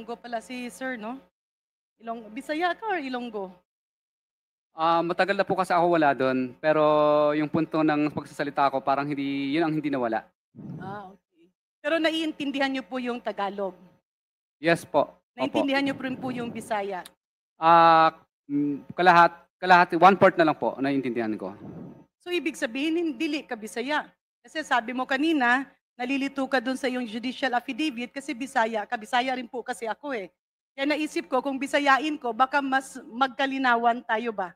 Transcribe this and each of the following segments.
Ilonggo pala si sir, no? Bisaya ka or Ilonggo? Matagal na po kasi ako wala do'n, pero yung punto ng pagsasalita ko parang yun ang hindi nawala. Okay. Pero naiintindihan niyo po yung Tagalog? Yes po, opo. Naintindihan niyo pa rin po yung Bisaya? Kalahati, 1/4 na lang po naiintindihan ko. So ibig sabihin, hindi ka Bisaya. Kasi sabi mo kanina, nalilito ka dun sa iyong judicial affidavit kasi Bisaya ka. Bisaya rin po kasi ako eh. Kaya naisip ko, kung Bisayain ko, baka mas magkalinawan tayo ba?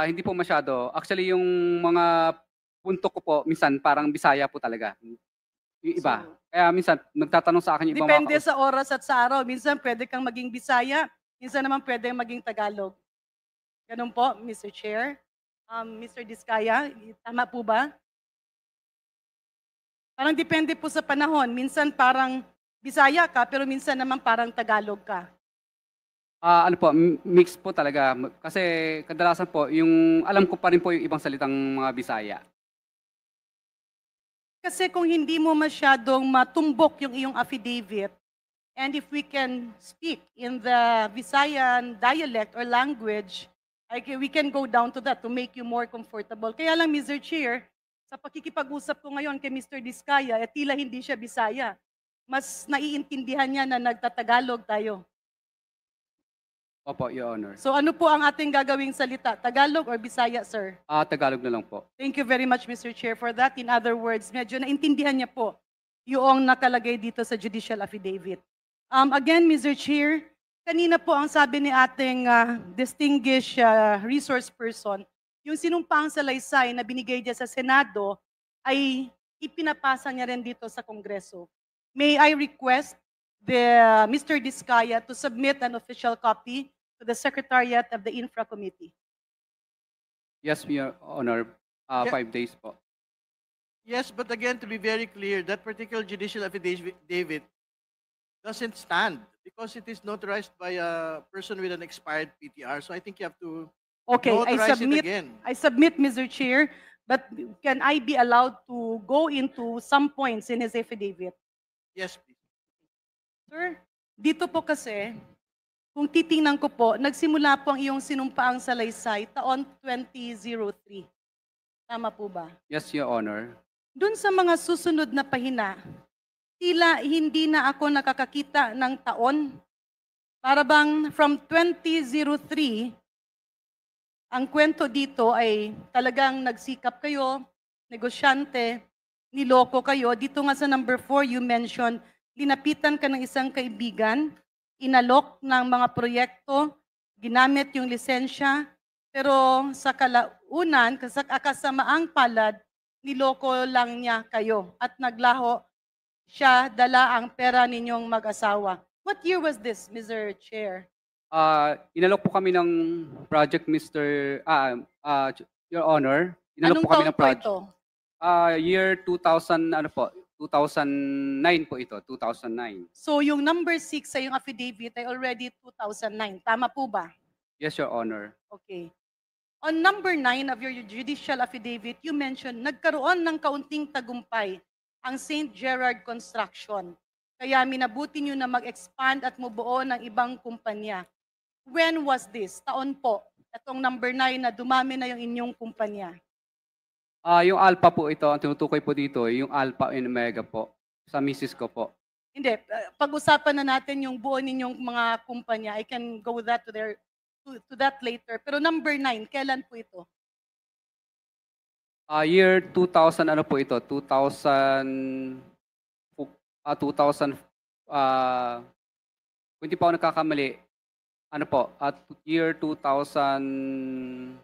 Hindi po masyado. Actually, yung mga punto ko po minsan parang Bisaya po talaga, yung iba. So, Kaya minsan nagtatanong sa akin yung ibang mga depende sa oras at sa araw. Minsan pwede kang maging Bisaya, minsan naman pwede maging Tagalog. Ganun po, Mr. Chair. Mr. Diskaya, tama po ba? Parang depende po sa panahon. Minsan parang Bisaya ka, pero minsan naman parang Tagalog ka. Ano po, mix po talaga. Kasi kadalasan po, yung alam ko pa rin po yung ibang salitang mga Bisaya. Kasi kung hindi mo masyadong matumbok yung iyong affidavit, and if we can speak in the Visayan dialect or language, we can go down to that to make you more comfortable. Kaya lang, Mr. Chair, sa pakikipag-usap ko ngayon kay Mr. Diskaya, tila hindi siya Bisaya. Mas naiintindihan niya na nagtatagalog tayo. Opo, Your Honor. So ano po ang ating gagawing salita? Tagalog or Bisaya, sir? Tagalog na lang po. Thank you very much, Mr. Chair, for that. In other words, medyo naintindihan niya po yung nakalagay dito sa judicial affidavit. Again, Mr. Chair, kanina po ang sabi ni ating distinguished resource person, yung sinumpang salaysay na binigay niya sa Senado ay ipinapasa niya rin dito sa Kongreso. May I request Mr. Diskaya to submit an official copy to the Secretariat of the Infra Committee? Yes, Your Honor. 5 days po. Yes, but again, to be very clear, that particular judicial affidavit doesn't stand because it is notarized by a person with an expired PTR. So I think you have to Okay, notarize it again. I submit, Mr. Chair, but can I be allowed to go into some points in his affidavit? Yes, please. Sir, dito po kasi, kung titingnan ko po, nagsimula po ang iyong sinumpaang salaysay taon 2003. Tama po ba? Yes, Your Honor. Doon sa mga susunod na pahina, tila hindi na ako nakakakita ng taon. Para bang from 2003, ang kwento dito ay talagang nagsikap kayo, negosyante, niloko kayo. Dito nga sa number 4, you mentioned, linapitan ka ng isang kaibigan, inalok ng mga proyekto, ginamit yung lisensya, pero sa kalaunan, sa kasamaang palad, niloko lang niya kayo at naglaho siya dala ang pera ninyong mag-asawa. What year was this, Mr. Chair? Inalok po kami ng project, Your Honor. Inalok Anong po kami taon ng po project. ito? Year 2000, 2009 po ito, 2009. So yung number 6 sa yung affidavit ay already 2009. Tama po ba? Yes, Your Honor. Okay. On number 9 of your judicial affidavit, you mentioned nagkaroon ng kaunting tagumpay ang St. Gerard Construction. Kaya minabuti nyo na mag-expand at mubuo ng ibang kumpanya. When was this? Taon po. Itong number 9 na dumami na yung inyong kumpanya. Yung Alpha po ito, ang tinutukoy po dito, yung Alpha and Omega po, sa misis ko po. Hindi, pag-usapan na natin yung buo ninyong mga kumpanya. I can go that to that later. Pero number 9, kailan po ito? Year 2000, ano po ito, 2000, 2000, kung hindi pa ako nagkakamali, ano po, at year 2015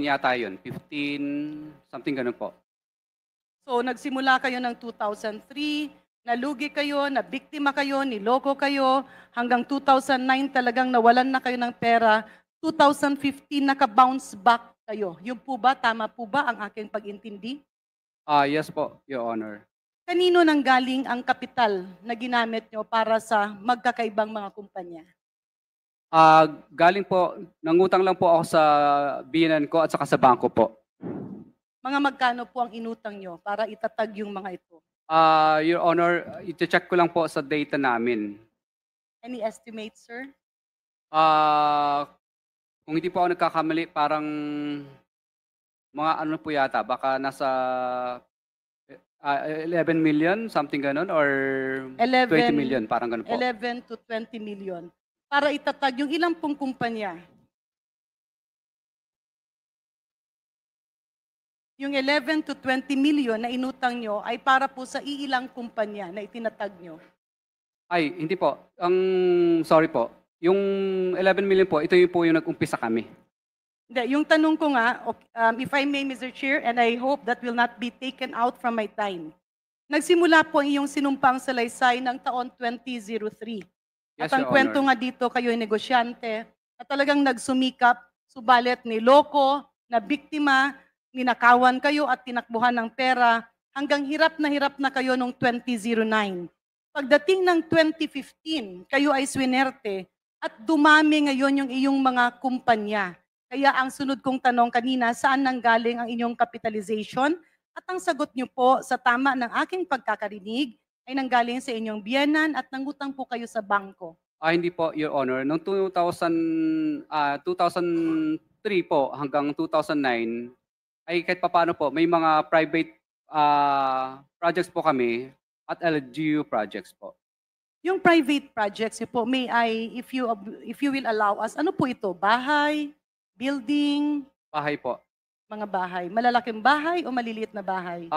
yata yun, 15, something ganun po. So nagsimula kayo ng 2003, nalugi kayo, nabiktima kayo, niloko kayo, hanggang 2009 talagang nawalan na kayo ng pera, 2015 naka-bounce back kayo. Yung po ba, tama po ba ang aking pag-intindi? Yes po, Your Honor. Kanino nang galing ang kapital na ginamit nyo para sa magkakaibang mga kumpanya? Galing po, nangutang lang po ako sa biyanan ko at saka sa bangko po. Mga magkano po ang inutang nyo para itatag yung mga ito? Your Honor, i-check ko lang po sa data namin. Any estimate, sir? Kung hindi po ako nagkakamali, parang mga ano po yata, baka nasa 11 million, something ganun, or 20 million, parang ganun po. 11 to 20 million. Para itatag yung ilang pong kumpanya. Yung 11 to 20 million na inutang nyo ay para po sa iilang kumpanya na itinatag nyo. Ay, hindi po. Sorry po. Yung 11 million po, ito yung po yung nag-umpisa kami. Hindi, yung tanong ko nga, if I may, Mr. Chair, and I hope that will not be taken out from my time. Nagsimula po ang iyong sinumpang salaysay ng taon 2003. Yes, At ang Your kwento Honor. nga dito, kayo ay negosyante, at talagang nagsumikap, subalit niloko, na biktima, ninakawan kayo at tinakbuhan ng pera, hanggang hirap na kayo noong 2009. Pagdating ng 2015, kayo ay swinerte at dumami ngayon yung iyong mga kumpanya. Kaya ang sunod kong tanong kanina, saan nanggaling ang inyong capitalization? At ang sagot niyo po sa tama ng aking pagkakarinig ay nanggaling sa inyong biyenan at nangutang po kayo sa bangko. Hindi po, Your Honor. Noong 2003 po hanggang 2009, ay kahit papaano po, may mga private projects po kami at LGU projects po. Yung private projects niyo po, may I, if you will allow us, ano po ito? Bahay? Building? Bahay po. Mga bahay? Malalaking bahay o maliliit na bahay?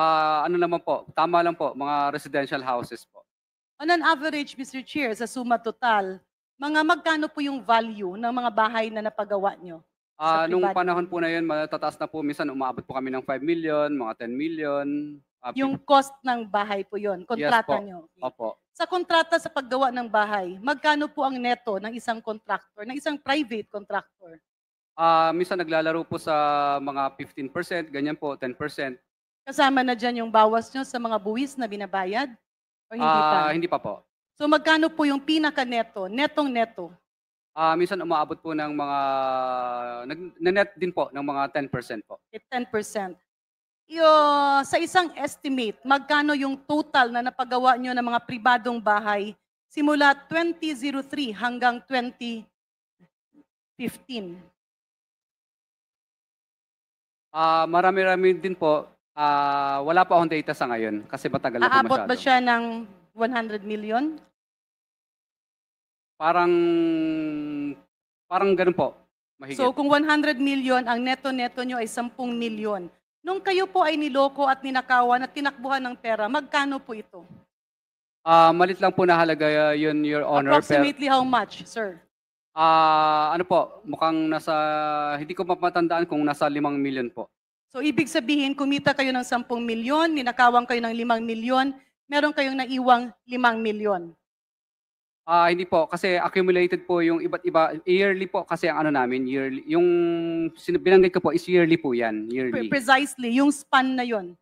Ano naman po, tama lang po, mga residential houses po. On an average, Mr. Chair, sa suma total, mga magkano po yung value ng mga bahay na napagawa nyo? Sa Nung privado. panahon po na yun, matataas na po, minsan umabot po kami ng 5 million, mga 10 million. Yung cost ng bahay po yon, kontrata po. nyo. Okay. Opo. Sa kontrata sa paggawa ng bahay, magkano po ang neto ng isang contractor, ng isang private contractor? Minsan naglalaro po sa mga 15%, ganyan po, 10%. Kasama na dyan yung bawas nyo sa mga buwis na binabayad? O hindi pa? Hindi pa po. So magkano po yung pinaka-neto, netong neto? Minsan umaabot po ng mga, net din po ng mga 10% po. 10%. Sa isang estimate, magkano yung total na napagawa nyo ng mga pribadong bahay simula 2003 hanggang 2015? Marami-rami din po. Wala pa akong data sa ngayon kasi matagal na po Aabot masyado. ba siya ng 100 million? Parang ganun po. Mahigit. So kung 100 million, ang neto-neto nyo ay 10 million. Nung kayo po ay niloko at ninakawan at tinakbuhan ng pera, magkano po ito? Malit lang po na halaga yun, Your Honor. Approximately how much, sir? Ano po, mukhang nasa, hindi ko mapatandaan kung nasa 5 million po. So ibig sabihin, kumita kayo ng 10 milyon, ninakawan kayo ng 5 milyon, meron kayong naiwang 5 milyon. Hindi po, kasi accumulated po yung iba't iba. Yearly po kasi ang ano namin, yearly. Yung binanggit ko po is yearly po yan, yearly. Precisely, yung span na yon.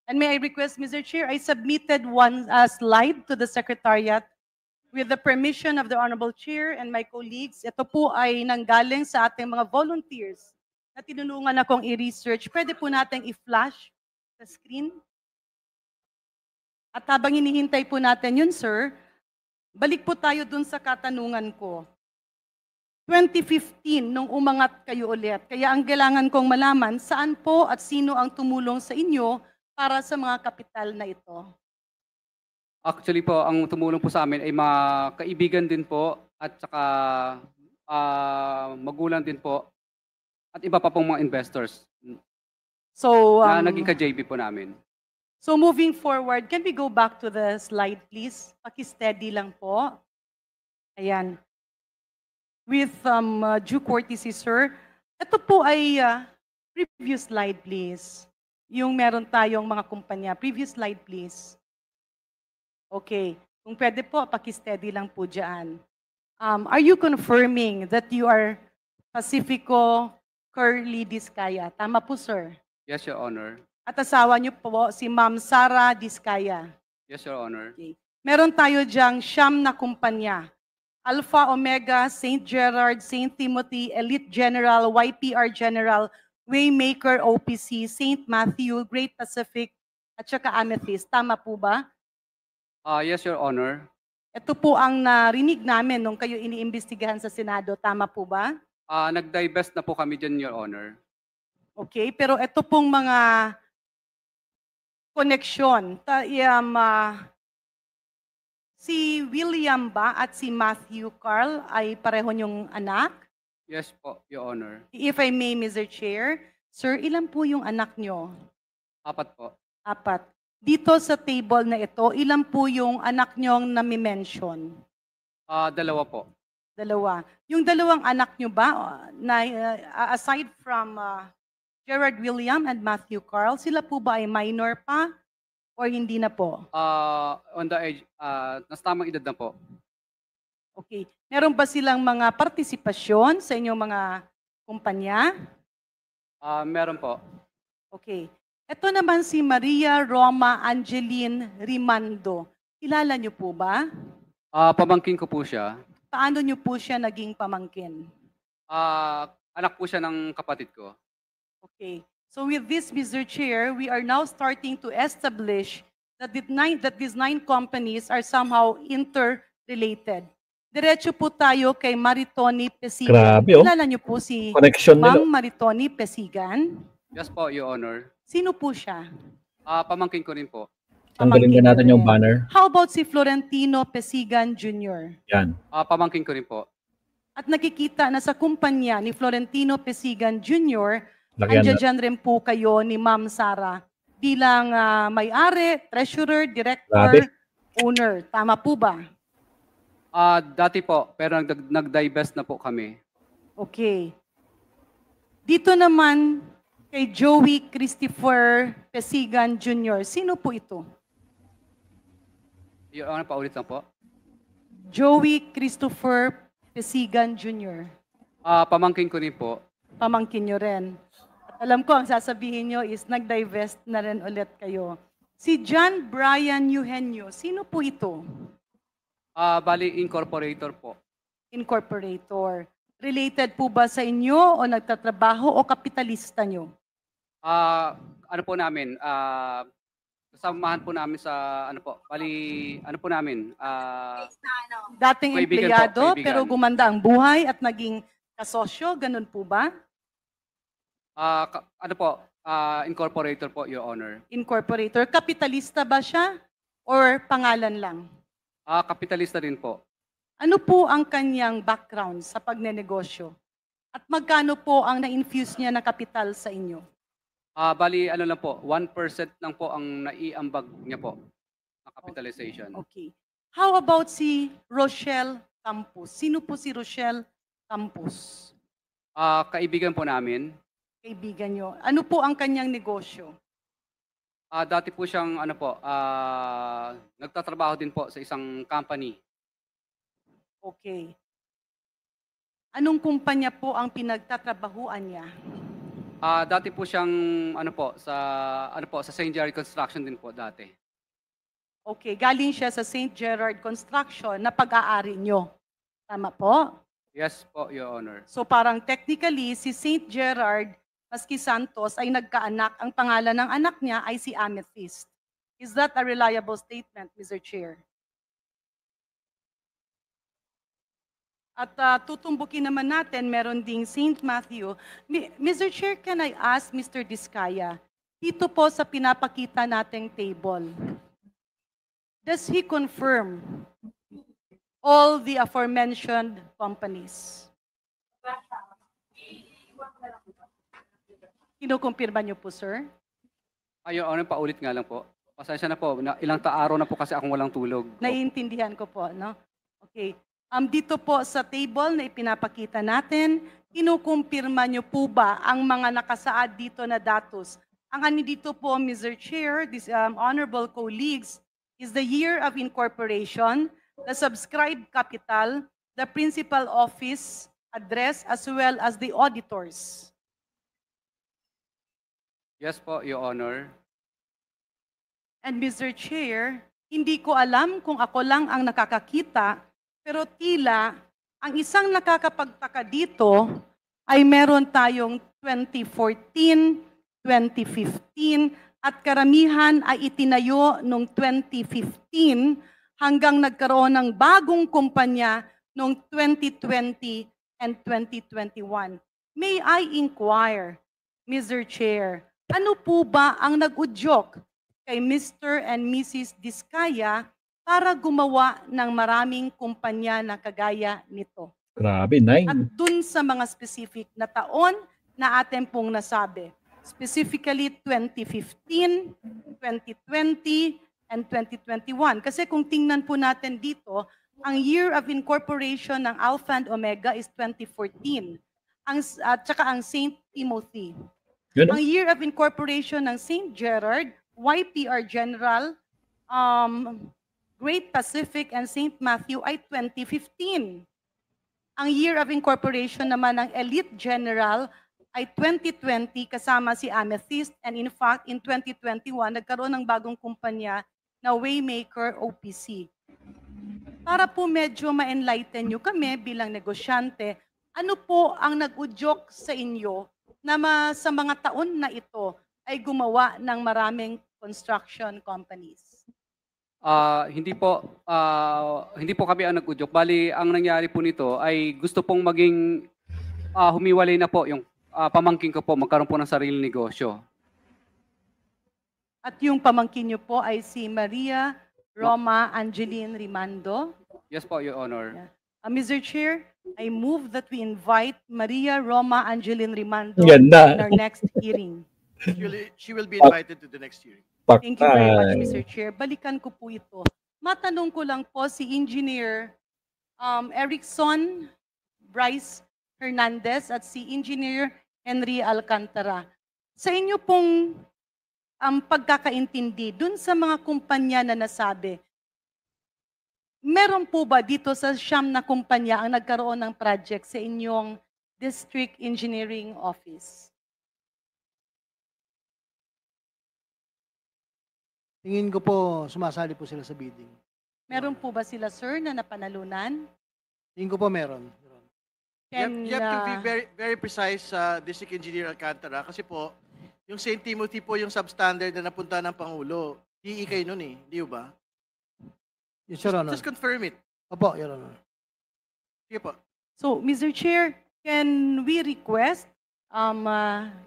And may I request, Mr. Chair, I submitted one slide to the Secretariat with the permission of the Honorable Chair and my colleagues. Ito po ay nanggaling sa ating mga volunteers na tinulungan akong i-research. Pwede po natin i-flash sa screen. At habang hinihintay po natin yun, sir, balik po tayo dun sa katanungan ko. 2015, nung umangat kayo ulit. Kaya ang kailangan kong malaman, saan po at sino ang tumulong sa inyo para sa mga kapital na ito? Actually po, ang tumulong po sa amin ay mga kaibigan din po at saka magulang din po at iba pa pong mga investors So, na naging ka-JB po namin. So moving forward, can we go back to the slide, please? Paki-steady lang po. Ayan. With due courtesy, sir. Ito po ay previous slide, please. Yung meron tayong mga kumpanya. Previous slide, please. Okay. Kung pwede po, paki-steady lang po dyan. Are you confirming that you are Pacifico Curly Discaya? Tama po, sir. Yes, Your Honor. At asawa niyo po, si Ma'am Sara Discaya. Yes, Your Honor. Okay. Meron tayo diyang siyam na kumpanya. Alpha Omega, St. Gerard, St. Timothy, Elite General, YPR General, Waymaker OPC, St. Matthew, Great Pacific, at saka Amethyst. Tama po ba? Yes, Your Honor. Ito po ang narinig namin nung kayo iniimbestigahan sa Senado. Tama po ba? Nag-divest na po kami dyan, Your Honor. Okay, pero ito pong mga koneksyon. Si William ba at si Matthew Carl ay pareho niyong anak? Yes po, Your Honor. If I may, Mr. Chair, sir, ilan po yung anak niyo? 4 po. 4. Dito sa table na ito, ilan po yung anak niyong nami-mention? 2 po. 2. Yung 2 anak niyo ba, aside from Gerard William and Matthew Carl, sila po ba ay minor pa or hindi na po? On the age, nas tamang edad na po. Okay. Meron ba silang mga partisipasyon sa inyong mga kumpanya? Meron po. Okay. Ito naman si Maria Roma Angeline Rimando. Kilala niyo po ba? Pamangkin ko po siya. Paano niyo po siya naging pamangkin? Anak po siya ng kapatid ko. Okay. So with this, Mr. Chair, we are now starting to establish that these 9 companies are somehow interrelated. Diretso po tayo kay Maritoni Pesigan. Grabe, oh. Kilala niyo po si Connection nila. Ma'am Maritoni Pesigan? Yes po, Your Honor. Sino po siya? Pamangkin ko rin po. Tanggalin Pamangkin na natin niyo yung rin. banner. How about si Florentino Pesigan Jr.? Yan. Pamangkin ko rin po. At nakikita na sa kumpanya ni Florentino Pesigan Jr., Lagyan na. andyan rin po kayo ni Ma'am Sara bilang may-ari, treasurer, director, Grabe. owner. Tama po ba? Dati po, pero nag-divest na po kami. Okay. Dito naman kay Joey Christopher Pesigan Jr. Sino po ito? Your Honor, paulit lang po. Joey Christopher Pesigan Jr. Pamangkin ko rin po. Pamangkin nyo rin. At alam ko, ang sasabihin nyo is nag-divest na rin ulit kayo. Si John Brian Eugenio, sino po ito? Bali, incorporator po. Incorporator. Related po ba sa inyo o nagtatrabaho o kapitalista nyo? Ano po namin, kasamahan po namin sa, ano po, bali, ano po namin, Dating Kaibigan po, empleyado kaibigan. pero gumanda ang buhay at naging kasosyo, ganun po ba? ano po, incorporator po, Your Honor. Incorporator. Kapitalista ba siya or pangalan lang? Kapitalista rin po. Ano po ang kanyang background sa pagnenegosyo? At magkano po ang na-infuse niya na kapital sa inyo? Bali, ano lang po, 1% lang po ang naiambag niya po, na capitalization. Okay. How about si Rochelle Campos? Sino po si Rochelle Campos? Kaibigan po namin. Kaibigan nyo. Ano po ang kanyang negosyo? Dati po siyang, ano po, nagtatrabaho din po sa isang company. Okay. Anong kumpanya po ang pinagtatrabahuan niya? Dati po siyang, sa St. Jerry Construction din po dati. Okay, galing siya sa St. Gerard Construction na pag-aari nyo. Tama po? Yes po, Your Honor. So parang technically, si St. Gerard Maski Santos ay nagkaanak. Ang pangalan ng anak niya ay si Amethyst. Is that a reliable statement, Mr. Chair? At tutumbukin naman natin, meron ding St. Matthew. Mr. Chair, can I ask Mr. Diskaya, dito po sa pinapakita nating table, does he confirm all the aforementioned companies? Kinukumpirma niyo po, sir? Your Honor, paulit nga lang po. Pasensya na po, ilang araw na po kasi akong walang tulog. Naiintindihan ko po, no? Okay. Dito po sa table na ipinapakita natin, kinukumpirma niyo po ba ang mga nakasaad dito na datos? Ang ano dito po, Mr. Chair, this honorable colleagues, is the year of incorporation, the subscribed capital, the principal office address, as well as the auditors. Yes po, Your Honor. And Mr. Chair, hindi ko alam kung ako lang ang nakakakita, pero tila ang isang nakakapagtaka dito ay meron tayong 2014, 2015, at karamihan ay itinayo noong 2015 hanggang nagkaroon ng bagong kumpanya noong 2020 and 2021. May I inquire, Mr. Chair, ano po ba ang nag-udyok kay Mr. and Mrs. Diskaya para gumawa ng maraming kumpanya na kagaya nito? Grabe, At 9. dun sa mga specific na taon na atin pong nasabi. Specifically 2015, 2020, and 2021. Kasi kung tingnan po natin dito, ang year of incorporation ng Alpha and Omega is 2014. At saka ang St. Timothy. Yun, Ang year of incorporation ng St. Gerard, YPR General, Great Pacific, and St. Matthew ay 2015. Ang year of incorporation naman ng Elite General ay 2020 kasama si Amethyst, and in fact, in 2021, nagkaroon ng bagong kumpanya na Waymaker OPC. Para po medyo ma-enlighten nyo kami bilang negosyante, ano po ang nag-udyok sa inyo na sa mga taon na ito ay gumawa ng maraming construction companies? Hindi po kami ang nag-udyok. Bali, ang nangyari po nito ay gusto pong maging humiwalay na po yung pamangkin ko po, magkaroon po ng sariling negosyo. At yung pamangkin nyo po ay si Maria Roma Angeline Rimando. Yes po, Your Honor. Mr. Chair, I move that we invite Maria Roma Angeline Rimando Ganda. in our next hearing. She will be invited to the next hearing. Thank you very much, Patay. Mr. Chair. Balikan ko po ito. Matanong ko lang po si Engineer Erickson Bryce Hernandez at si Engineer Henry Alcantara. Sa inyo pong pagkakaintindi, dun sa mga kumpanya na nasabi, meron po ba dito sa siyam na kumpanya ang nagkaroon ng project sa inyong District Engineering Office? Tingin ko po, sumasali po sila sa bidding. Meron po ba sila, sir, na napanalunan? Tingin ko po meron. You have to be very precise, District Engineer Alcantara, kasi po, yung St. Timothy po yung substandard na napunta ng Pangulo. DE kayo nun eh, di ba? Yes, Your Honor. Just confirm it. Opo, Your Honor. Sige po. So, Mr. Chair, can we request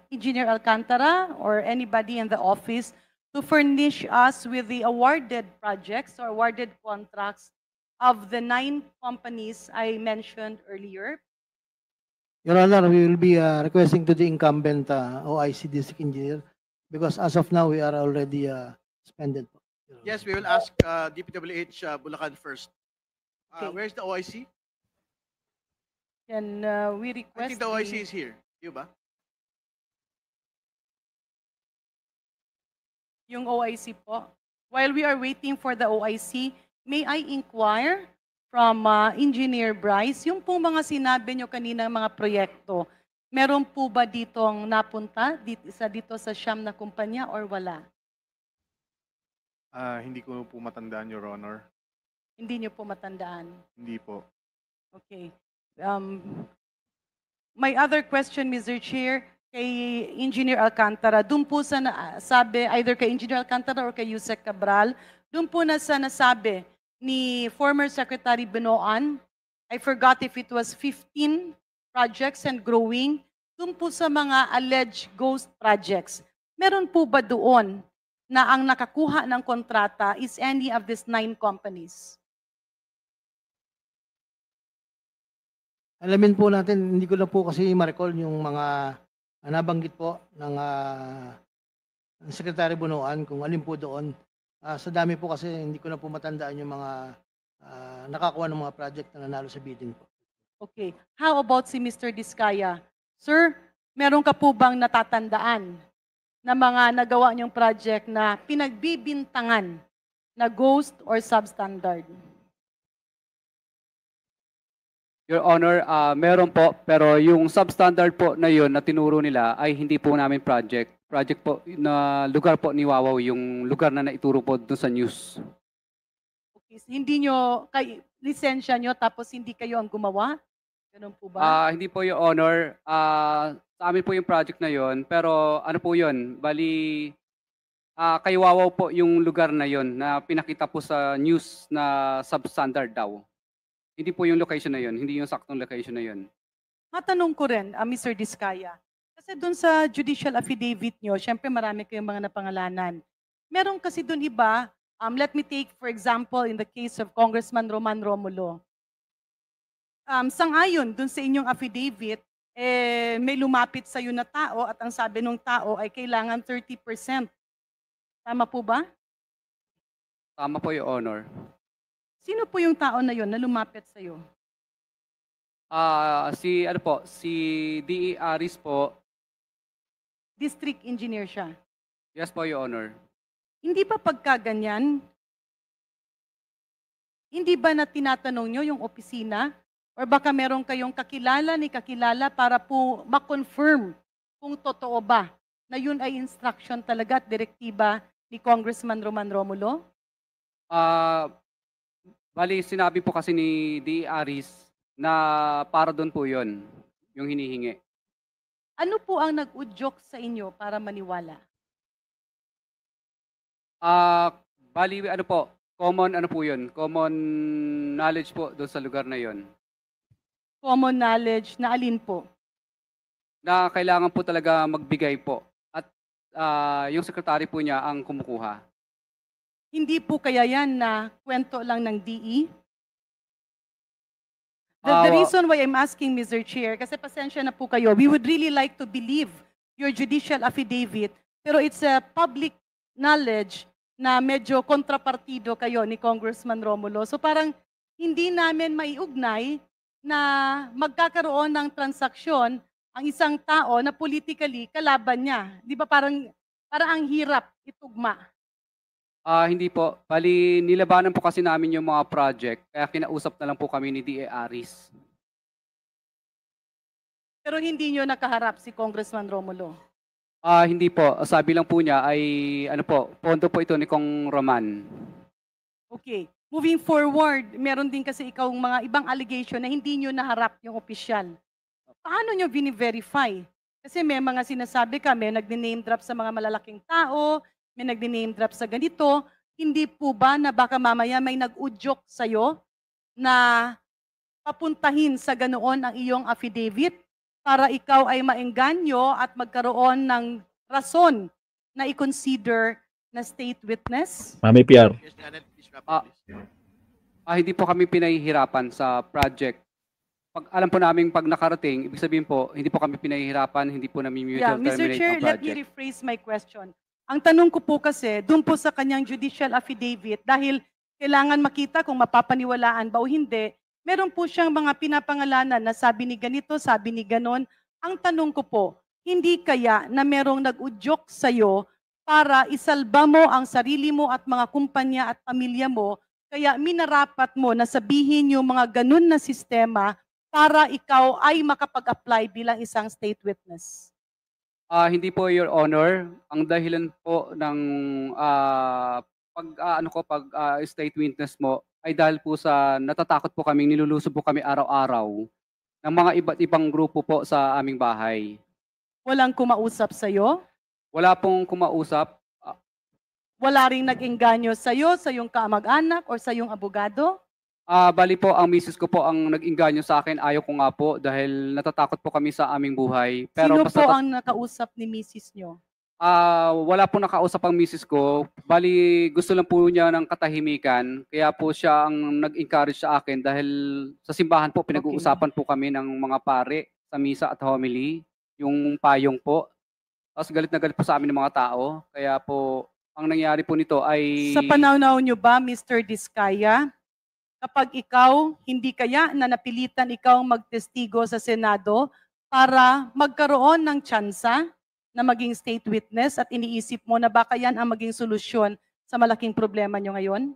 Engineer Alcantara or anybody in the office to furnish us with the awarded projects or awarded contracts of the 9 companies I mentioned earlier? Your Honor, we will be requesting to the incumbent OIC District Engineer because as of now, we are already suspended. Your Honor. Yes, we will ask DPWH Bulacan first. Okay. Where's the OIC? Can we I request think the OIC is here. Di ba? yung OIC po? While we are waiting for the OIC, may I inquire from Engineer Bryce, yung pong mga sinabi nyo kanina mga proyekto, meron po ba ditong napunta dito sa siyam na kumpanya or wala? Hindi ko po matandaan, Your Honor. Hindi nyo po matandaan. Hindi po. Okay. My other question, Mr. Chair, kay Engineer Alcantara, doon po sa sabi, either kay Engineer Alcantara or kay Yusek Cabral, doon po na sa nasabi ni former Secretary Benoan, I forgot if it was 15 projects and growing, doon po sa mga alleged ghost projects. Meron po ba doon na ang nakakuha ng kontrata is any of these 9 companies? Alamin po natin, hindi ko na po kasi ma-recall yung mga nabanggit po ng Secretary Bunuan kung alin po doon. Sa dami po kasi hindi ko na po matandaan yung mga nakakuha ng mga project na nanalo sa bidding po. Okay. How about si Mr. Diskaya? Sir, meron ka po bang natatandaan na mga nagawa niyong project na pinagbibintangan na ghost or substandard? Your Honor, meron po, pero yung substandard po na yun na tinuro nila ay hindi po namin project. Project po na lugar po ni Wawaw, yung lugar na naituro po doon sa news. Okay. Hindi nyo, lisensya nyo tapos hindi kayo ang gumawa? Ganun po ba? Hindi po, Your Honor. Sa amin po yung project na yun, pero ano po yun, bali, Kay Wawaw po yung lugar na yon na pinakita po sa news na substandard daw. Hindi po yung location na yon, hindi yung saktong location na yon. Matanong ko rin, Mr. Diskaya, kasi doon sa judicial affidavit nyo, syempre marami kayong mga napangalanan. Meron kasi doon iba, let me take for example in the case of Congressman Roman Romulo. Sangayon doon sa inyong affidavit, may lumapit sa iyo na tao at ang sabi ng tao ay kailangan 30%. Tama po ba? Tama po, Your Honor. Sino po yung tao na yon na lumapit sa iyo? Si D.E. Aris po. District engineer siya. Yes po, Your Honor. Hindi ba pagkaganyan, hindi ba na tinatanong nyo yung opisina? Or baka meron kayong kakilala para po ma-confirm kung totoo ba na yun ay instruction talaga at direktiba ni Congressman Roman Romulo? Bali, sinabi po kasi ni D.E. Aris na para doon po yon yung hinihingi. Ano po ang nag-udyok sa inyo para maniwala? Bali, ano po, common ano po yun, common knowledge po doon sa lugar na yon. Common knowledge na alin po? Na kailangan po talaga magbigay po. At yung sekretary po niya ang kumukuha. Hindi po kaya yan na kwento lang ng DE? The reason why I'm asking, Mr. Chair, kasi pasensya na po kayo, we would really like to believe your judicial affidavit, pero it's a public knowledge na medyo kontrapartido kayo ni Congressman Romulo. So parang hindi namin maiugnay na magkakaroon ng transaksyon ang isang tao na politically kalaban niya. Di ba parang ang hirap itugma? Hindi po. Bali, nilabanan po kasi namin yung mga project, kaya kinausap na lang po kami ni D.E. Aris. Pero hindi nyo nakaharap si Congressman Romulo? Hindi po. Sabi lang po niya ay, ano po, pondo po ito ni Kong Roman. Okay. Moving forward, meron din kasi ikaw mga ibang allegation na hindi nyo naharap yung opisyal. Paano nyo bini-verify? Kasi may mga sinasabi ka, may nag-name drop sa mga malalaking tao, may nag-name drop sa ganito. Hindi po ba na baka mamaya may nag-udyok sa'yo na papuntahin sa ganoon ang iyong affidavit para ikaw ay maengganyo at magkaroon ng rason na i-consider na state witness? Mami PR. Yes, Janet, please wrap Ah. up, please. Hindi po kami pinahihirapan sa project. Alam po namin pag nakarating, ibig sabihin po, hindi po kami pinahihirapan, hindi po namin mutual Mr. terminate Chair, ang let me project. rephrase my question. Ang tanong ko po kasi, doon po sa kanyang judicial affidavit, dahil kailangan makita kung mapapaniwalaan ba o hindi, meron po siyang mga pinapangalanan na sabi ni ganito, sabi ni ganon. Ang tanong ko po, hindi kaya na merong nag-udyok sa'yo para isalba mo ang sarili mo at mga kumpanya at pamilya mo, kaya minarapat mo na sabihin yung mga ganun na sistema para ikaw ay makapag-apply bilang isang state witness? Hindi po, Your Honor. Ang dahilan po ng state witness mo ay dahil po sa natatakot po kami, nilulusob po kami araw-araw ng mga iba't ibang grupo po sa aming bahay. Walang kumausap sa'yo? Wala pong kumausap. Wala ring nag-engganyo sa'yo, sa iyong kamag-anak o sa iyong abogado? Bali po, ang misis ko po ang nag-inganyo sa akin. Ayaw ko nga po dahil natatakot po kami sa aming buhay. Pero Sino basta po ang nakausap ni misis nyo? wala po nakausap ang misis ko. Bali, gusto lang po niya ng katahimikan. Kaya po siya ang nag-encourage sa akin dahil sa simbahan po, pinag-uusapan po kami ng mga pare sa misa at homily. Yung payong po. Tapos galit na galit po sa amin ng mga tao. Kaya po, ang nangyari po nito ay... Sa pananaw nyo ba, Mr. Diskaya, kapag ikaw, hindi kaya na napilitan ikaw magtestigo sa Senado para magkaroon ng tsansa na maging state witness at iniisip mo na baka yan ang maging solusyon sa malaking problema nyo ngayon?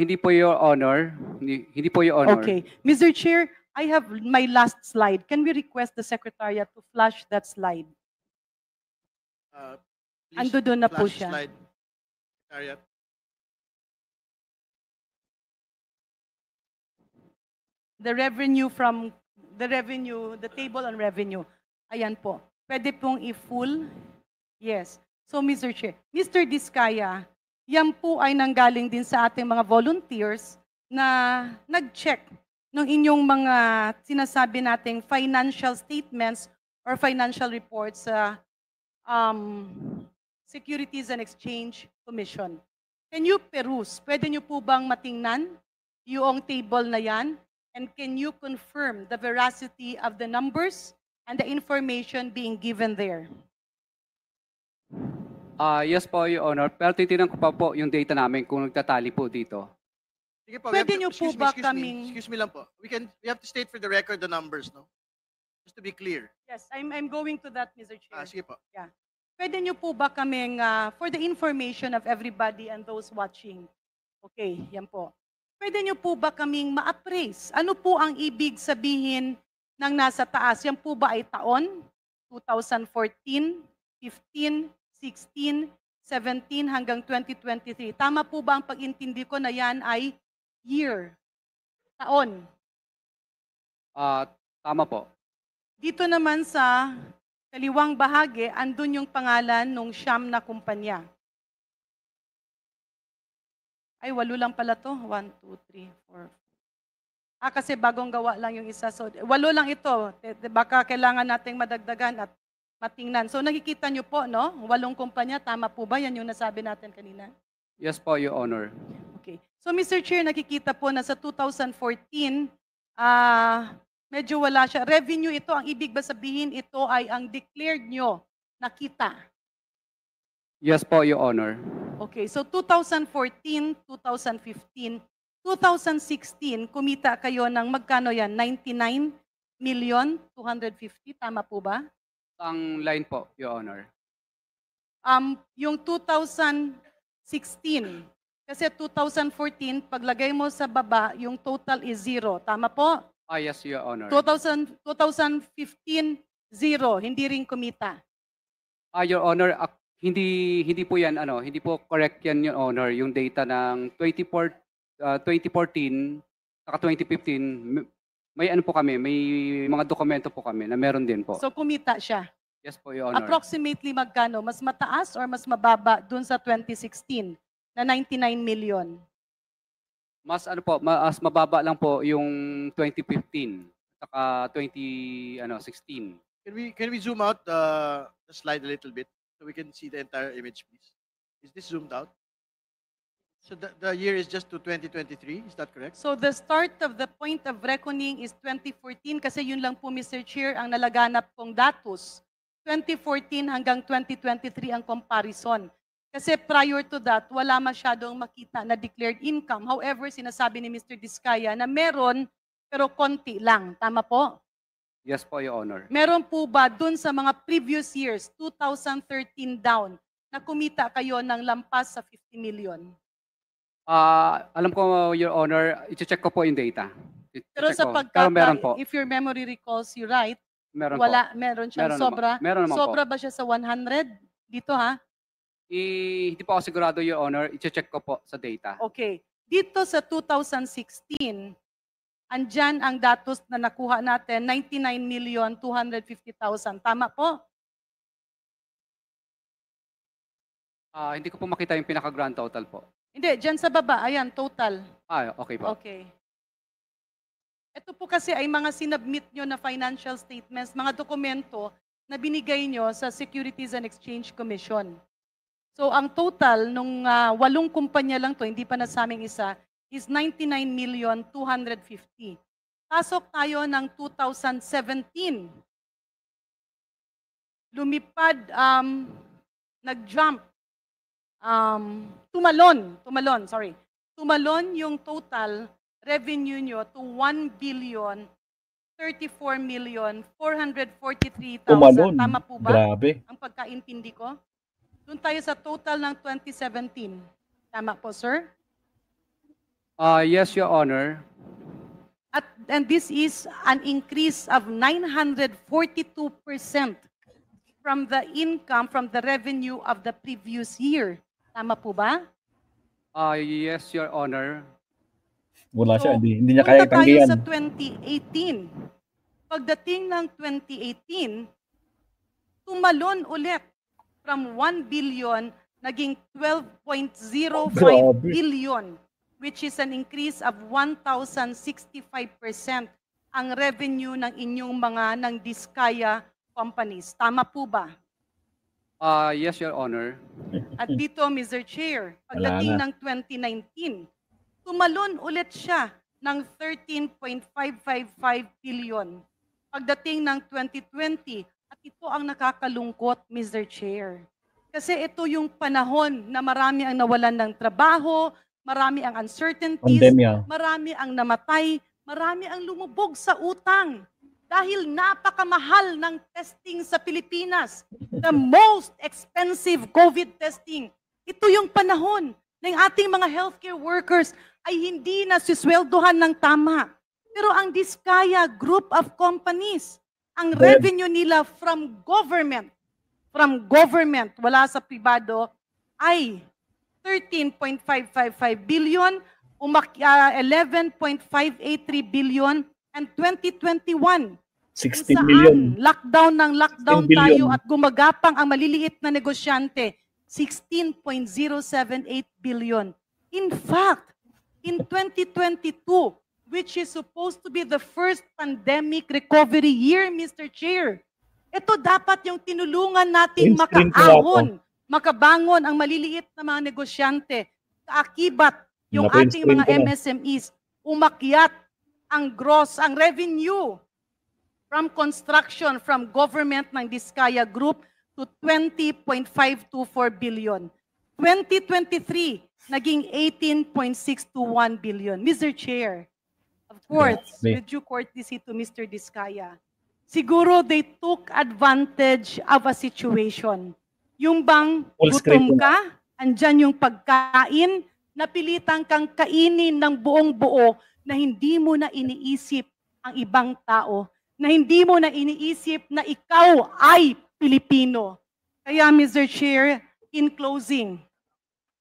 hindi po, Your Honor. Hindi po, Your Honor. Okay. Mr. Chair, I have my last slide. Can we request the Secretariat to flash that slide? Please Ando doon na po flash siya. slide. Secretariat. The table on revenue. Ayan po. Pwede pong i-full. Yes. So, Mr. Chair, Mr. Diskaya, yan po ay nanggaling din sa ating mga volunteers na nag-check ng inyong mga sinasabi nating financial statements or financial reports sa Securities and Exchange Commission. Can you peruse? Pwede niyo po bang matingnan yung table na yan? And can you confirm the veracity of the numbers and the information being given there? Yes po, Your Honor. Pero titignan ko pa po yung data namin kung nagtatali po dito. Sige po, Pwede niyo po excuse me, ba excuse me, kaming- excuse me lang po. We have to state for the record the numbers, no? Just to be clear. Yes, I'm going to that, Mr. Chair. Sige po. Pwede niyo po ba kaming, for the information of everybody and those watching, okay, yan po. Pwede niyo po ba kaming ma-appraise? Ano po ang ibig sabihin ng nasa taas? Yan po ba ay taon? 2014, 15, 16, 17 hanggang 2023. Tama po ba ang pag-intindi ko na yan ay year, taon? Tama po. Dito naman sa kaliwang bahagi, andun yung pangalan ng siyam na kumpanya. Ay, 8 lang pala to. 1, 2, 3, 4. Kasi bagong gawa lang yung isa. So, 8 lang ito. Baka kailangan nating madagdagan at matingnan. So, nakikita nyo po, no? 8 kumpanya. Tama po ba? Yan yung nasabi natin kanina. Yes po, Your Honor. Okay. So, Mr. Chair, nakikita po na sa 2014, medyo wala siya. Revenue ito, ang ibig ba sabihin, ito ay ang declared nyo na kita. Yes po, Your Honor. Okay, so 2014, 2015, 2016, kumita kayo ng magkano yan? 99,250,000, tama po ba? Ang line po, Your Honor. Yung 2016, kasi 2014, paglagay mo sa baba, yung total is 0, tama po? Yes, Your Honor. 2015, 0, hindi rin kumita. Your Honor, hindi po yan, hindi po correct yan, Your Honor, yung data ng 2014 saka 2015, may ano po kami, may mga dokumento po kami na meron din po. So kumita siya. Yes po, Your Honor. Approximately magkano? Mas mataas or mas mababa dun sa 2016 na 99 million? Mas mas mababa lang po yung 2015 saka 2016. Can we zoom out the slide a little bit so we can see the entire image, please? Is this zoomed out? So the year is just to 2023, is that correct? So the start of the point of reckoning is 2014 kasi yun lang po, Mr. Chair, ang nalaganap kong datos. 2014 hanggang 2023 ang comparison. Kasi prior to that, wala masyadong makita na declared income. However, sinasabi ni Mr. Diskaya na meron, pero konti lang. Tama po? Yes po, Your Honor. Meron po ba dun sa mga previous years, 2013 down, na kumita kayo ng lampas sa 50 million? Alam ko, Your Honor, i-check ko po yung data. Pero sa Pero meron po. if your memory recalls you right, Meron po. meron siyang Meron naman. sobra. Meron naman Sobra po. ba siya sa 100? Dito ha? Hindi po ako sigurado, Your Honor. I-check ko po sa data. Okay. Dito sa 2016, andyan ang datos na nakuha natin, 99,250,000. Tama po? Hindi ko po makita yung pinaka-grand total po. Hindi, dyan sa baba. Ayan, total. Okay po. Okay. Ito po kasi ay mga sinubmit nyo na financial statements, mga dokumento na binigay nyo sa Securities and Exchange Commission. So ang total nung 8 kumpanya lang to, hindi pa nasaming isa, is 99,250,000. Pasok tayo ng 2017. Lumipad, nag-jump. Tumalon yung total revenue nyo to 1,034,443,000. Tumalon. Tama po ba? Grabe. Ang pagkaintindi ko? Doon tayo sa total ng 2017. Tama po, sir? Yes, Your Honor. And this is an increase of 942% from the income, from the revenue of the previous year. Tama po ba? Yes, Your Honor. Wala siya, So, hindi niya kaya punta tayo tanggihan. sa 2018. Pagdating ng 2018, tumalon ulit from 1 billion naging 12.05 Grabe. billion, which is an increase of 1,065% ang revenue ng inyong mga ng Diskaya companies. Tama po ba? Yes, Your Honor. At dito, Mr. Chair, Wala pagdating na. ng 2019, tumalon ulit siya ng 13.555 billion. Pagdating ng 2020, at ito ang nakakalungkot, Mr. Chair. Kasi ito yung panahon na marami ang nawalan ng trabaho, marami ang uncertainties, Pandemya. marami ang namatay, marami ang lumubog sa utang. Dahil napakamahal ng testing sa Pilipinas. The most expensive COVID testing. Ito yung panahon ng ating mga healthcare workers ay hindi na sisweldohan ng tama. Pero ang Diskaya Group of Companies, ang revenue nila from government, wala sa pribado, ay 13.555 billion, 11.583 billion, and 2021. 16 million. Lockdown ng lockdown 16 billion. tayo at gumagapang ang maliliit na negosyante, 16.078 billion. In fact, in 2022, which is supposed to be the first pandemic recovery year, Mr. Chair, ito dapat yung tinulungan nating Print screen ko nga makaahon, makabangon ang maliliit na mga negosyante, kaakibat yung Na-print ating screen mga ko na. MSMEs, umakyat ang gross, ang revenue from construction from government ng Diskaya Group to 20.524 billion. 2023, naging 18.621 billion. Mr. Chair, of course, Grabe. with due courtesy to Mr. Diskaya, siguro they took advantage of a situation. Yung bang Full screen gutom ko na. ka, andyan yung pagkain, napilitan kang kainin ng buong buo na hindi mo na iniisip ang ibang tao, na hindi mo na iniisip na ikaw ay Pilipino. Kaya Mr. Chair, in closing,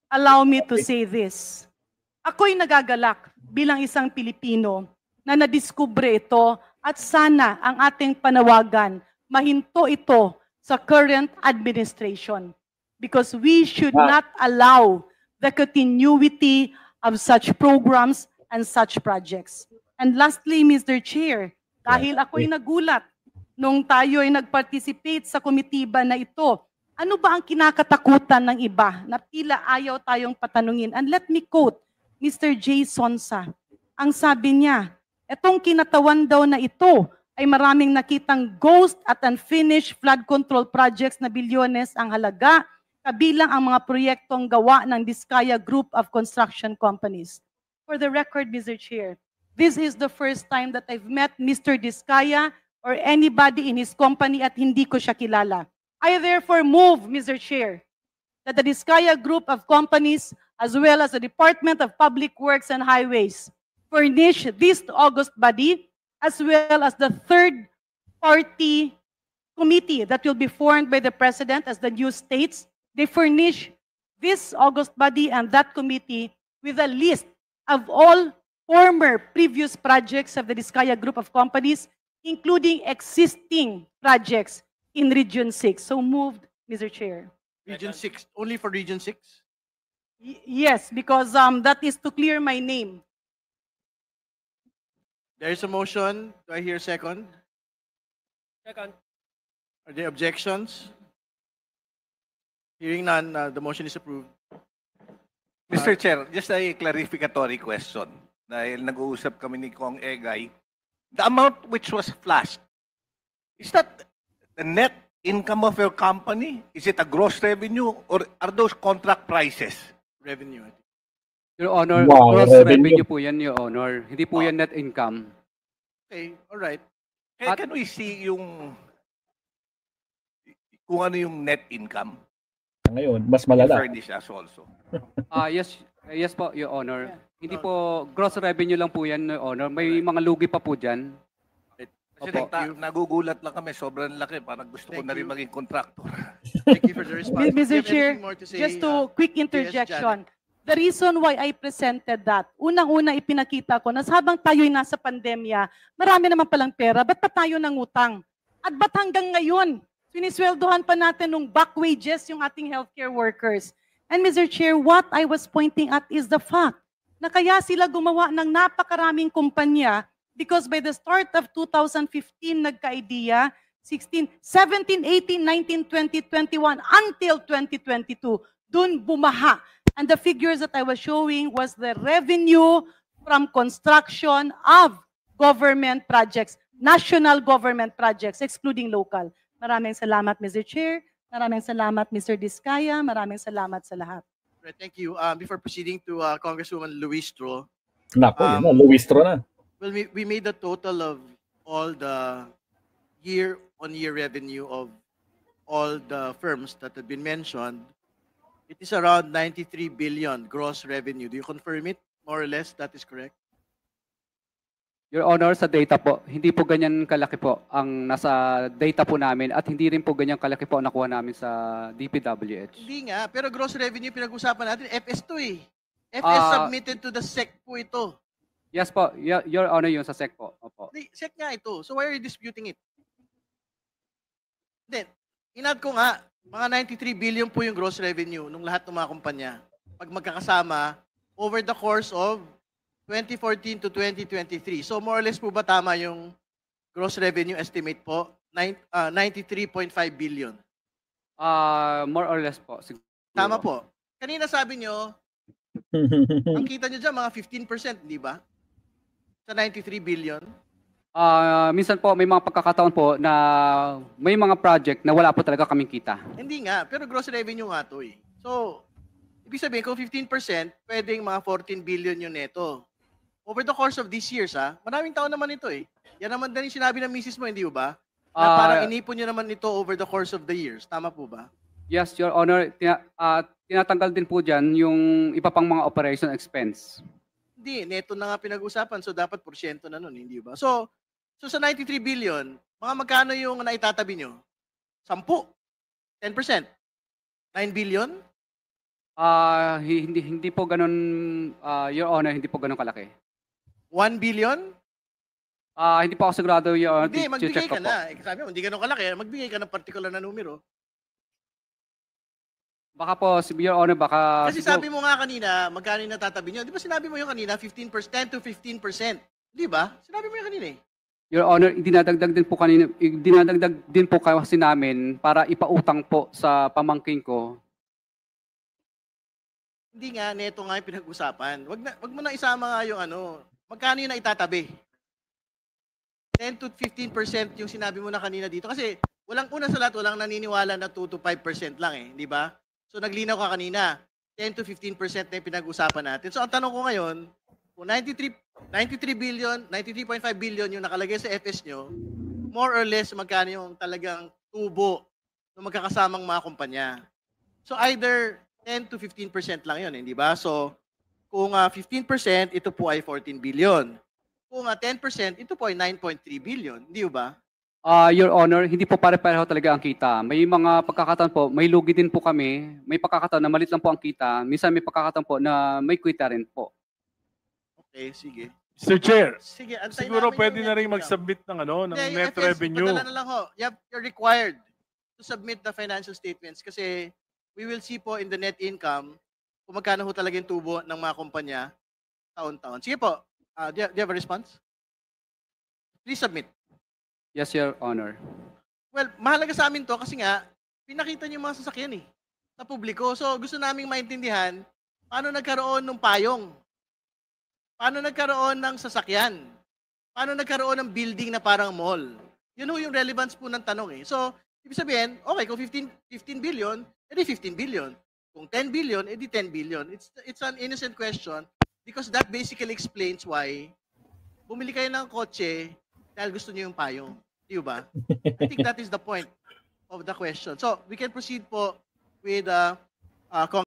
allow me to say this. Ako'y nagagalak bilang isang Pilipino na nadiskubre ito at sana ang ating panawagan, mahinto ito sa current administration because we should not allow the continuity of such programs and such projects. And lastly, Mr. Chair, dahil ako'y nagulat nung tayo ay nag-participate sa komitiba na ito, ano ba ang kinakatakutan ng iba na tila ayaw tayong patanungin? And let me quote Mr. J. Sonsa. Ang sabi niya, etong kinatawan daw na ito ay maraming nakitang ghost at unfinished flood control projects na bilyones ang halaga, kabilang ang mga proyektong gawa ng Diskaya Group of Construction Companies. For the record, Mr. Chair, this is the first time that I've met Mr. Diskaya or anybody in his company at hindi ko siya kilala. I therefore move, Mr. Chair, that the Diskaya Group of Companies as well as the Department of Public Works and Highways furnish this August body as well as the third-party committee that will be formed by the President as the new states. They furnish this August body and that committee with a list of all former previous projects of the Diskaya Group of Companies, including existing projects in Region 6. So moved, Mr. Chair. Region 6, only for Region 6? Yes, because that is to clear my name. There is a motion. Do I hear second? Second. Are there objections? Hearing none, the motion is approved. Mr. Chair, just a clarificatory question. Dahil nag-uusap kami ni Kong Egay, the amount which was flashed, is that the net income of your company? Is it a gross revenue or are those contract prices? Revenue. Your Honor, Wow, gross revenue. revenue po yan, Your Honor. Hindi po yan net income. Okay, all right. Can we see yung kung ano yung net income? Ngayon, mas malala. Furnish us also. Yes po, Your Honor. Hindi po, gross revenue lang po yan, Your Honor. May mga lugi pa po dyan. Kasi Opo. nagugulat lang kami, sobrang laki. Parang gusto ko Thank na rin you. maging contractor. Thank you for the response. Do you Mr. have Chair, anything more to say, just to quick Janet? interjection. The reason why I presented that, unang-una ipinakita ko na habang tayo'y nasa pandemya, marami naman palang pera, ba't pa tayo nangutang? At ba't hanggang ngayon, Sinisweldohan pa natin nung back wages yung ating healthcare workers. And Mr. Chair, what I was pointing at is the fact na kaya sila gumawa ng napakaraming kumpanya because by the start of 2015, nagka-idea, 16, 17, 18, 19, 20, 21, until 2022, dun bumaha. And the figures that I was showing was the revenue from construction of government projects, national government projects, excluding local. Maraming salamat, Mr. Chair. Maraming salamat, Mr. Diskaya. Maraming salamat sa lahat. Right, thank you. Before proceeding to Congresswoman Luistro, Nako, yun na, Luistro na. well, we made the total of all the year-on-year revenue of all the firms that had been mentioned. It is around 93 billion gross revenue. Do you confirm it? More or less, that is correct? Your Honor, sa data po, hindi po ganyan kalaki po ang nasa data po namin at hindi rin po ganyan kalaki po ang nakuha namin sa DPWH. Hindi nga, pero gross revenue pinag-usapan natin, FS to eh. FS submitted to the SEC po ito. Yes po, Your Honor, yung sa SEC po. Opo. Hindi, SEC nga ito. So why are you disputing it? Then, inad ko nga, mga 93 billion po yung gross revenue ng lahat ng mga kumpanya. Pag magkakasama, over the course of 2014 to 2023. So more or less po ba tama yung gross revenue estimate po? 93.5 billion. More or less po. Siguro. Tama po. Kanina sabi nyo, ang kita nyo dyan, mga 15%, di ba? Sa 93 billion. Minsan po, may mga pagkakataon po na may mga project na wala po talaga kaming kita. Hindi nga, pero gross revenue nga to eh. So, ibig sabihin, kung 15%, pwedeng mga 14 billion yun neto. Over the course of these years, maraming taon naman ito eh. Yan naman din yung sinabi ng misis mo, hindi ba? Na parang inipon nyo naman ito over the course of the years. Tama po ba? Yes, Your Honor. Tinatanggal din po dyan yung iba pang mga operation expense. Hindi, neto na nga pinag-usapan. So, dapat porsyento na nun, hindi ba? So sa 93 billion, mga magkano yung naitatabi nyo? 10? 10%? 9 billion? Hindi po ganun, Your Honor, hindi po ganun kalaki. 1 billion? Hindi po ako sigurado, Your Honor. Hindi, magbigay check ko ka po. na. Sabi mo, hindi ganun kalaki. Magbigay ka ng particular na numero. Baka po, Your Honor, baka... Kasi sabi mo nga kanina, magkano yung natatabi nyo? Di ba sinabi mo yung kanina, 15% to 15%? Di ba? Sinabi mo yung kanina eh. Your Honor, dinadagdag din po kasi namin para ipautang po sa pamangkin ko. Hindi nga, neto nga yung pinag-usapan. Wag mo na isama nga yung magkano yung naitatabi? 10 to 15% yung sinabi mo na kanina dito. Kasi una sa lahat, walang naniniwala na 2 to 5% lang eh. Di ba? So naglinaw ka kanina, 10 to 15% na yung pinag-usapan natin. So ang tanong ko ngayon, kung 93 billion, 93.5 billion yung nakalagay sa FS nyo, more or less magkano yung talagang tubo ng magkakasamang mga kumpanya. So either 10 to 15% lang yun, hindi ba? So kung 15%, ito po ay 14 billion. Kung 10%, ito po ay 9.3 billion. Hindi ba? Your Honor, hindi po pare-pareho talaga ang kita. May mga pagkakataon po, may lugi din po kami. May pagkakataon na malit lang po ang kita. Minsan may pagkakataon po na may kwita rin po. Okay, sige. Mr. Chair, Sige, antayin siguro namin pwede yung na rin net income. mag-submit ng ng Hindi, net FS, revenue. Padala na lang ho. You're required to submit the financial statements kasi we will see po in the net income kung magkano ho talaga yung tubo ng mga kumpanya taon-taon. Sige po, do you have a response? Please submit. Yes, Your Honor. Well, mahalaga sa amin to kasi nga, pinakita niyo yung mga sasakyan eh, sa publiko. So gusto naming maintindihan, paano nagkaroon ng payong? Paano nagkaroon ng sasakyan? Paano nagkaroon ng building na parang mall? Yun ho yung relevance po ng tanong eh. So, ibig sabihin, okay, kung 15 billion, edi 15 billion. Kung 10 billion, edi 10 billion. It's an innocent question because that basically explains why bumili kayo ng kotse dahil gusto niyo yung payong. Di ba? I think that is the point of the question. So, we can proceed po with